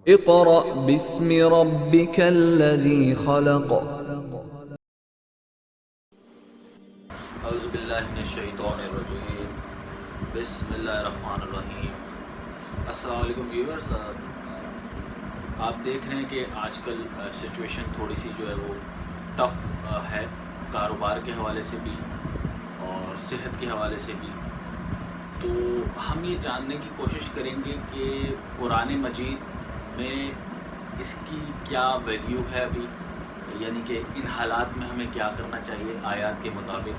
اقرأ باسم ربك الذي خلق. اعوذ باللہ من الشیطان الرجیم. بسم اللہ الرحمن الرحیم. السلام علیکم ویورز. آپ دیکھ رہے ہیں کہ آج کل سچویشن تھوڑی سی جو ہے وہ ٹف ہے، کاروبار کے حوالے سے بھی اور صحت کے حوالے سے بھی. تو ہم یہ جاننے کی کوشش کریں گے کہ قرآن مجید میں اس کی کیا ویلیو ہے ابھی، یعنی کہ ان حالات میں ہمیں کیا کرنا چاہیے آیات کے مطابق،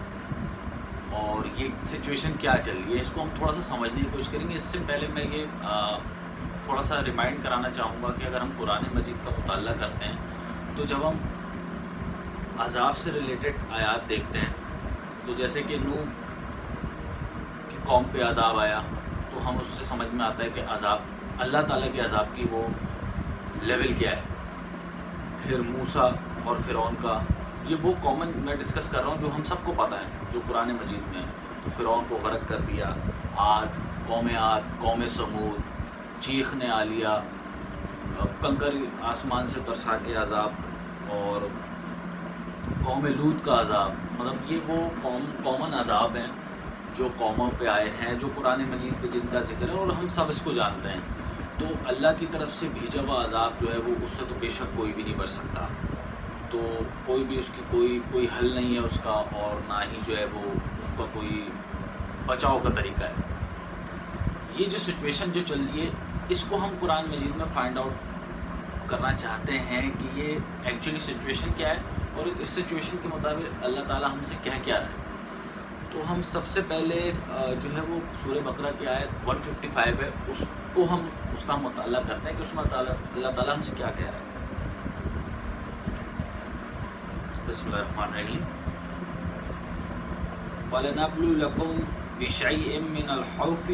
اور یہ سچویشن کیا چل رہی ہے اس کو ہم تھوڑا سا سمجھنے کی کوشش کریں گے. اس سے پہلے میں یہ تھوڑا سا ریمائنڈ کرانا چاہوں گا کہ اگر ہم قرآن مجید کا مطالعہ کرتے ہیں تو جب ہم عذاب سے ریلیٹڈ آیات دیکھتے ہیں تو جیسے کہ نوح کی قوم پہ عذاب آیا تو ہم اس سے سمجھ میں آتا ہے کہ عذاب اللہ تعالیٰ کے عذاب کی وہ لیول کیا ہے. پھر موسیٰ اور فرعون کا، یہ وہ کامن میں ڈسکس کر رہا ہوں جو ہم سب کو پتہ ہے جو قرآن مجید میں ہے. تو فرعون کو غرق کر دیا، عاد، قوم سمود، چیخنے عالیہ، کنکر آسمان سے برسا کے عذاب، اور قوم لوط کا عذاب. مطلب یہ وہ کامن عذاب ہیں جو قوموں پہ آئے ہیں، جو قرآن مجید پہ جن کا ذکر ہے اور ہم سب اس کو جانتے ہیں. تو اللہ کی طرف سے بھیجا ہوا عذاب جو ہے وہ اس سے تو بے شک کوئی بھی نہیں بچ سکتا. تو کوئی بھی اس کی کوئی حل نہیں ہے اس کا، اور نہ ہی جو ہے وہ اس کا کوئی بچاؤ کا طریقہ ہے. یہ جو سچویشن جو چل رہی ہے اس کو ہم قرآن مجید میں فائنڈ آؤٹ کرنا چاہتے ہیں کہ یہ ایکچولی سچویشن کیا ہے اور اس سچویشن کے مطابق اللہ تعالیٰ ہم سے کہہ کیا رہا ہے. تو ہم سب سے پہلے جو ہے وہ سورہ بقرہ کی آیت 155 ہے، اس کو ہم اس کا مطالعہ کرتے ہیں کہ اس میں اللہ تعالیٰ ہم سے کیا کہہ رہا ہے. بسم اللہ الرحمن الرحیم. وَلَنَبْلُوَنَّكُمْ بِشَيْءٍ مِّنَ الْخَوْفِ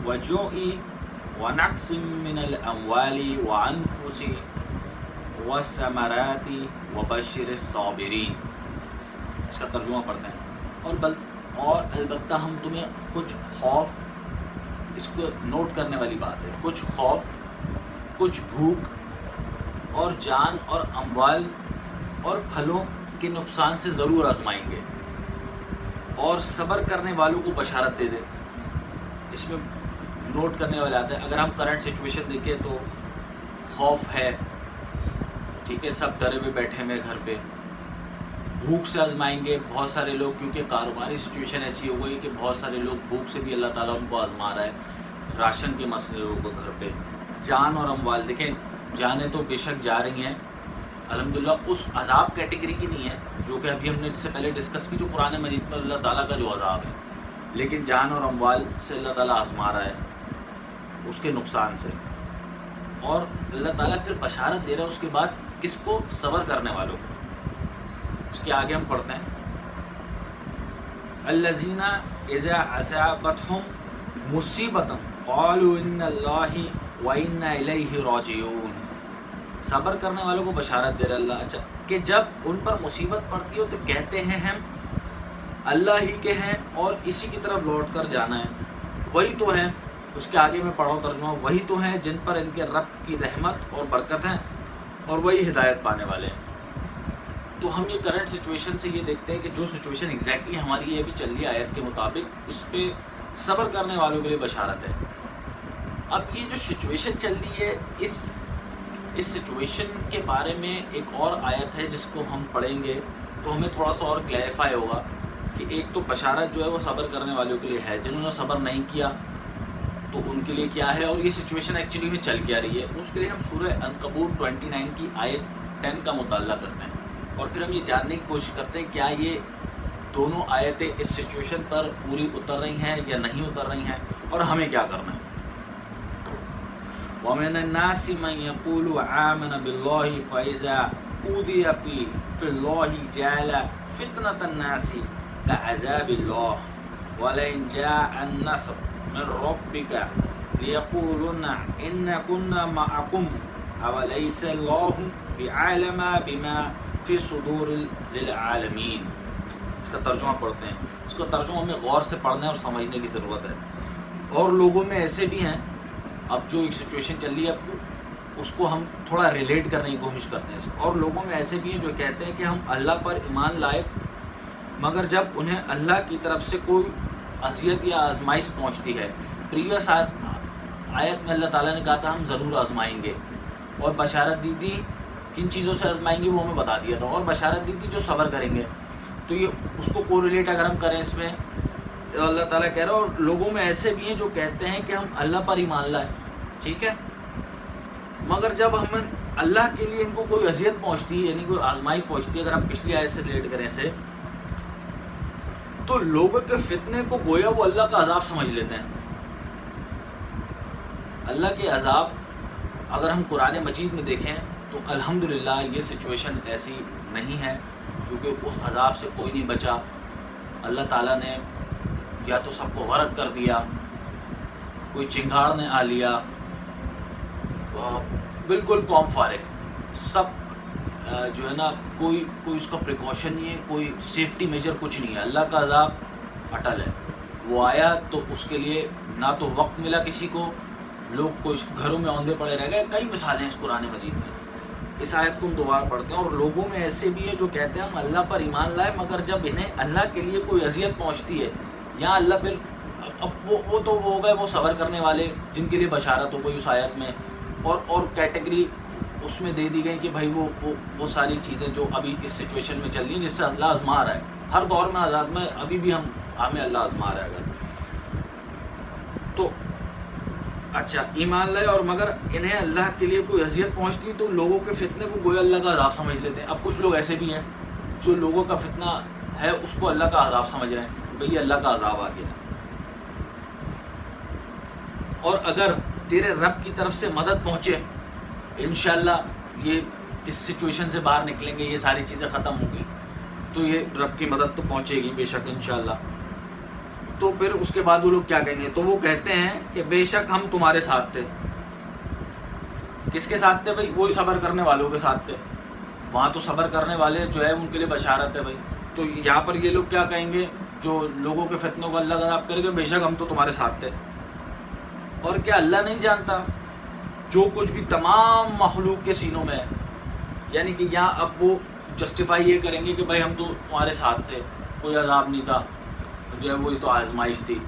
وَالْجُوعِ وَنَقْصٍ مِّنَ الْأَمْوَالِ وَالْأَنفُسِ وَالثَّمَرَاتِ وَبَشِّرِ الصَّابِرِينَ. اس کا ترجمہ پڑھتے ہیں. اور البتہ ہم تمہیں کچھ خوف، اس کو نوٹ کرنے والی بات ہے، کچھ خوف، کچھ بھوک اور جان اور اموال اور پھلوں کے نقصان سے ضرور آزمائیں گے، اور صبر کرنے والوں کو بشارت دے دے. اس میں نوٹ کرنے والی بات ہے، اگر ہم کرنٹ سچویشن دیکھیں تو خوف ہے، ٹھیک ہے، سب ڈرے ہوئے بیٹھے ہوئے گھر پہ. بھوک سے آزمائیں گے بہت سارے لوگ، کیونکہ کاروباری سچویشن ایسی ہو گئی کہ بہت سارے لوگ بھوک سے بھی اللہ تعالیٰ ان کو آزما رہا ہے، راشن کے مسئلے لوگوں کو گھر پہ. جان اور اموال، دیکھیں جانیں تو بے شک جا رہی ہیں الحمدللہ، اس عذاب کیٹیگری کی نہیں ہے جو کہ ابھی ہم نے اس سے پہلے ڈسکس کی جو قرآن مجید میں اللہ تعالیٰ کا جو عذاب ہے، لیکن جان اور اموال سے اللہ تعالیٰ آزما رہا ہے اس کے نقصان سے. اور اللہ تعالیٰ پھر بشارت دے رہا ہے اس کے بعد کس کو؟ صبر کرنے والوں کو. اس کے آگے ہم پڑھتے ہیں الذین اذا اصابتهم مصیبۃ قالوا ان اللہ وانا الیہ راجعون. صبر کرنے والوں کو بشارت دے رہا اللہ، اچھا، کہ جب ان پر مصیبت پڑتی ہو تو کہتے ہیں ہم اللہ ہی کے ہیں اور اسی کی طرف لوٹ کر جانا ہے. وہی تو ہیں، اس کے آگے میں پڑھوں ترجمہ، وہی تو ہیں جن پر ان کے رب کی رحمت اور برکت ہیں اور وہی ہدایت پانے والے ہیں. تو ہم یہ کرنٹ سچویشن سے یہ دیکھتے ہیں کہ جو سچویشن ایگزیکٹلی ہماری یہ بھی چل رہی ہے آیت کے مطابق، اس پہ صبر کرنے والوں کے لیے بشارت ہے. اب یہ جو سچویشن چل رہی ہے اس سچویشن کے بارے میں ایک اور آیت ہے جس کو ہم پڑھیں گے تو ہمیں تھوڑا سا اور کلیریفائی ہوگا کہ ایک تو بشارت جو ہے وہ صبر کرنے والوں کے لیے ہے، جنہوں نے صبر نہیں کیا تو ان کے لیے کیا ہے، اور یہ سچویشن ایکچولی میں چل کیا رہی ہے. اس کے لیے ہم سورہ عنکبوت 29 کی آیت 10 کا مطالعہ کرتے ہیں، اور پھر ہم یہ جاننے کی کوشش کرتے ہیں کیا یہ دونوں آیتیں اس سچویشن پر پوری اتر رہی ہیں یا نہیں اتر رہی ہیں، اور ہمیں کیا کرنا ہے. وَمِنَ النَّاسِ مَن يَقُولُ آمَنَ بِاللَّهِ فَإِذَا أُوذِيَ فِي اللَّهِ جَعَلَ فِتْنَةَ النَّاسِ كَعَذَابِ اللَّهِ وَلَئِن جَاءَ النَّصْرُ مِن رَّبِّكَ لِيَقُولُنَّ إِنَّا كُنَّا مَعَكُمْ أَوَلَيْسَ اللَّهُ بِعَالِمٍ بِمَا فِي صُدُورِ لِلْعَالَمِينَ. اس کا ترجمہ پڑھتے ہیں. اس کا ترجمہ ہمیں غور سے پڑھنے اور سمجھنے کی ضرورت ہے. اور لوگوں میں ایسے بھی ہیں، اب جو ایک سچویشن چل رہی ہے اس کو ہم تھوڑا ریلیٹ کرنے کی کوشش کرتے ہیں. اور لوگوں میں ایسے بھی ہیں جو کہتے ہیں کہ ہم اللہ پر ایمان لائے مگر جب انہیں اللہ کی طرف سے کوئی اذیت یا آزمائش پہنچتی ہے. پریویس آیت میں اللہ تعالیٰ نے کہا تھا ہم ضرور آزمائیں گے، اور بشارت دی تھی کن چیزوں سے آزمائیں گے وہ ہمیں بتا دیا تھا، اور بشارت دی تھی جو صبر کریں گے. تو یہ اس کو کوریلیٹ اگر ہم کریں اس میں، اللہ تعالیٰ کہہ رہا ہے اور لوگوں میں ایسے بھی ہیں جو کہتے ہیں کہ ہم اللہ پر ایمان لائے، ٹھیک ہے، مگر جب ہم اللہ کے لیے ان کو کوئی اذیت پہنچتی ہے یعنی کوئی آزمائش پہنچتی ہے، اگر ہم پچھلی آیت سے ریلیٹ کریں اسے، تو لوگوں کے فتنے کو گویا وہ اللہ کا عذاب سمجھ لیتے ہیں. اللہ کے عذاب اگر ہم قرآن مجید میں دیکھیں تو الحمدللہ یہ سچویشن ایسی نہیں ہے، کیونکہ اس عذاب سے کوئی نہیں بچا. اللہ تعالیٰ نے یا تو سب کو غرق کر دیا، کوئی چنگاڑ نے آ لیا، بالکل قوم فارغ، سب جو ہے نا کوئی اس کا پریکاشن نہیں ہے، کوئی سیفٹی میجر کچھ نہیں ہے. اللہ کا عذاب اٹل ہے، وہ آیا تو اس کے لیے نہ تو وقت ملا کسی کو، لوگ کوئی گھروں میں اوندے پڑے رہ گئے. کئی مثالیں ہیں اس قرآن مجید میں. اس آیت کو ہم دوبارہ پڑھتے ہیں. اور لوگوں میں ایسے بھی ہیں جو کہتے ہیں ہم اللہ پر ایمان لائے مگر جب انہیں اللہ کے لیے کوئی اذیت پہنچتی ہے، یہاں اللہ پھر اب وہ تو وہ ہو گئے وہ صبر کرنے والے جن کے لیے بشارت ہو گئی اس آیت میں، اور کیٹیگری اس میں دے دی گئی کہ بھائی وہ ساری چیزیں جو ابھی اس سچویشن میں چل رہی ہیں جس سے اللہ آزما رہا ہے. ہر دور میں آزاد میں ابھی بھی ہمیں اللہ آزما رہا ہے. اگر تو اچھا ایمان لائے اور مگر انہیں اللہ کے لیے کوئی اذیت پہنچتی تو لوگوں کے فتنے کو گویا اللہ کا عذاب سمجھ لیتے ہیں. اب کچھ لوگ ایسے بھی ہیں جو لوگوں کا فتنہ ہے اس کو اللہ کا عذاب سمجھ رہے ہیں، بھئی یہ اللہ کا عذاب آ گیا. اور اگر تیرے رب کی طرف سے مدد پہنچے، انشاءاللہ یہ اس سچویشن سے باہر نکلیں گے، یہ ساری چیزیں ختم ہوں گی، تو یہ رب کی مدد تو پہنچے گی بے شک انشاءاللہ. تو پھر اس کے بعد وہ لوگ کیا کہیں گے؟ تو وہ کہتے ہیں کہ بے شک ہم تمہارے ساتھ تھے. کس کے ساتھ تھے بھائی؟ وہی صبر کرنے والوں کے ساتھ تھے. وہاں تو صبر کرنے والے جو ہے ان کے لیے بشارت ہے بھائی. تو یہاں پر یہ لوگ کیا کہیں گے جو لوگوں کے فتنوں کو اللہ عذاب کرے گا؟ بے شک ہم تو تمہارے ساتھ تھے. اور کیا اللہ نہیں جانتا جو کچھ بھی تمام مخلوق کے سینوں میں ہے؟ یعنی کہ یہاں اب وہ جسٹیفائی یہ کریں گے کہ بھائی ہم تو تمہارے ساتھ تھے، کوئی عذاب نہیں تھا، جو ہے وہی تو آزمائش تھی.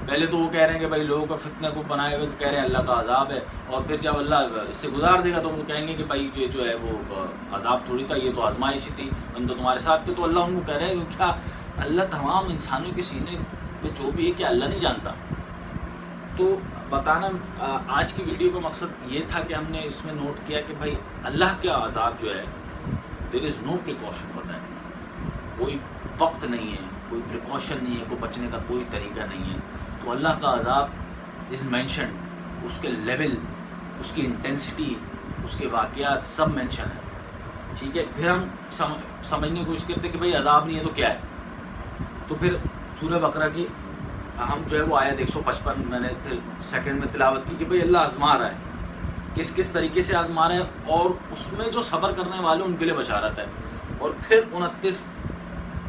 پہلے تو وہ کہہ رہے ہیں کہ بھائی لوگوں کا فتنہ کو بنائے ہوئے کہہ رہے ہیں اللہ کا عذاب ہے، اور پھر جب اللہ اس سے گزار دے گا تو وہ کہیں گے کہ بھائی یہ جو ہے وہ عذاب تھوڑی تھا، یہ تو آزمائش ہی تھی، ہم تو تمہارے ساتھ تھے. تو اللہ ان کو کہہ رہے ہیں کیا اللہ تمام انسانوں کے سینے میں جو بھی ہے کہ اللہ نہیں جانتا؟ تو بتانا آج کی ویڈیو کا مقصد یہ تھا کہ ہم نے اس میں نوٹ کیا کہ بھائی اللہ کا عذاب جو ہے دیر از نو پریکاشن فار دیٹ. کوئی وقت نہیں ہے، کوئی پریکاشن نہیں ہے، کوئی بچنے کا کوئی طریقہ نہیں ہے. تو اللہ کا عذاب از مینشنڈ، اس کے لیول، اس کی انٹینسٹی، اس کے واقعات سب مینشن ہے، ٹھیک ہے. پھر ہم سمجھنے کی کوشش کرتے کہ بھائی عذاب نہیں ہے تو کیا ہے. تو پھر سورہ بقرہ کی ہم جو ہے وہ آیت 155 میں نے پھر سیکنڈ میں تلاوت کی کہ بھئی اللہ آزما رہا ہے، کس طریقے سے آزما رہا ہے، اور اس میں جو صبر کرنے والے ان کے لیے بشارت ہے. اور پھر 29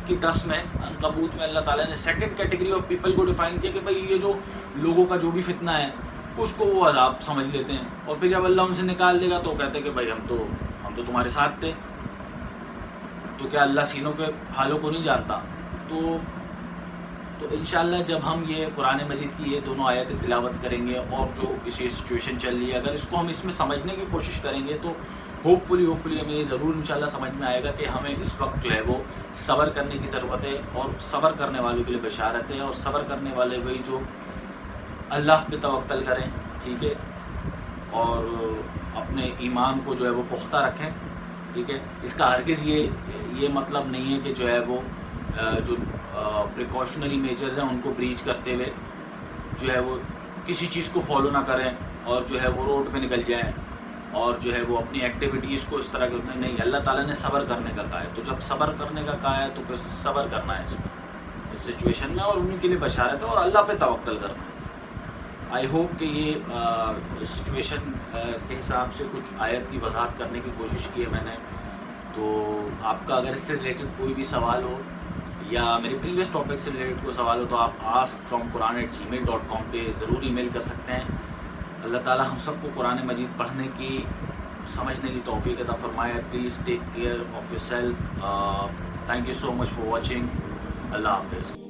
کی 10 میں عنکبوت میں اللہ تعالیٰ نے سیکنڈ کیٹیگری آف پیپل کو ڈیفائن کیا کہ بھئی یہ جو لوگوں کا جو بھی فتنہ ہے اس کو وہ عذاب سمجھ لیتے ہیں. اور پھر جب اللہ ان سے نکال دے گا تو کہتے ہیں کہ بھئی ہم تو تمہارے ساتھ تھے. تو کیا اللہ سینوں کے حالوں کو نہیں جانتا؟ تو انشاءاللہ جب ہم یہ قرآن مجید کی یہ دونوں آیتیں تلاوت کریں گے اور جو اسی سچویشن چل رہی ہے اگر اس کو ہم اس میں سمجھنے کی کوشش کریں گے تو ہوپ فلی ہمیں یہ ضرور انشاءاللہ سمجھ میں آئے گا کہ ہمیں اس وقت جو ہے وہ صبر کرنے کی ضرورت ہے، اور صبر کرنے والوں کے لیے بشارت ہے. اور صبر کرنے والے وہی جو اللہ پہ توکل کریں، ٹھیک ہے، اور اپنے ایمان کو جو ہے وہ پختہ رکھیں، ٹھیک ہے. اس کا ہرگز یہ مطلب نہیں ہے کہ جو ہے وہ جو پریکاشنری میجرز ہیں ان کو بریچ کرتے ہوئے جو ہے وہ کسی چیز کو فالو نہ کریں اور جو ہے وہ روڈ پہ نکل جائیں اور جو ہے وہ اپنی ایکٹیویٹیز کو اس طرح کے نہیں. اللہ تعالیٰ نے صبر کرنے کا کہا ہے، تو جب صبر کرنے کا کہا ہے تو پھر صبر کرنا ہے اس سچویشن میں، اور انہیں کے لیے بشارت ہے اور اللہ پہ توکل کرنا ہے. آئی ہوپ کہ یہ سچویشن کے حساب سے کچھ آیت کی وضاحت کرنے کی کوشش کی ہے میں نے. تو آپ کا اگر اس سے ریلیٹڈ کوئی بھی سوال ہو یا میرے پریویس ٹاپک سے ریلیٹڈ کوئی سوال ہو تو آپ ask from quran@gmail.com پہ ضرور ای میل کر سکتے ہیں. اللہ تعالی ہم سب کو قرآن مجید پڑھنے کی سمجھنے کی توفیق عطا فرمائے. Please take care of yourself. Thank you so much for watching. اللہ حافظ.